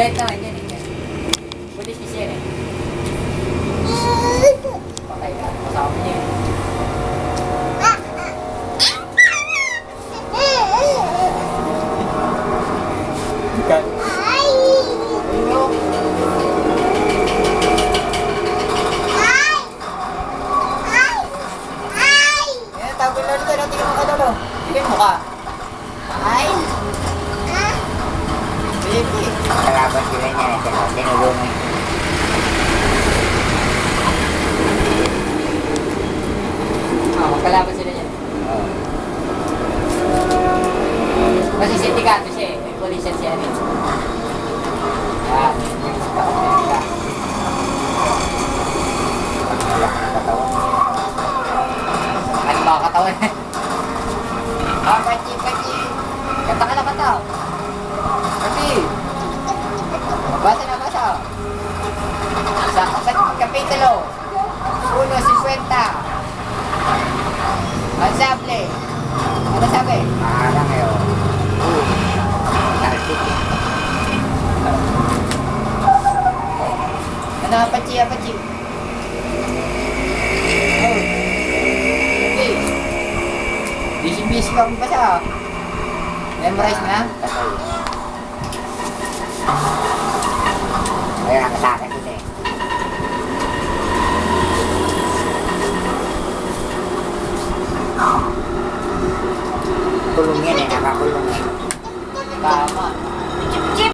Mabait naman yan eh. Pulis kasi yan eh. Patay ka. Kasama niya eh. Ay! Baby! Kalaban sila niya, tinulungan. Magkalaban sila niyan. Kasi sindikato siya eh. May police siya rin. Yan. Ano ba katawan? Pachi! Kata ka na kata. Pachi! Basa. Sa kapitulo 1.50. Ang sabi. Ano sabi? Maalang ngayon. Talsik. Ano, Pachi? Oh. Okay. Busy ka kung basa. Memorize mo na? Kaya nakasakit ito eh. Kulong yan eh, nakakulong eh. Tama.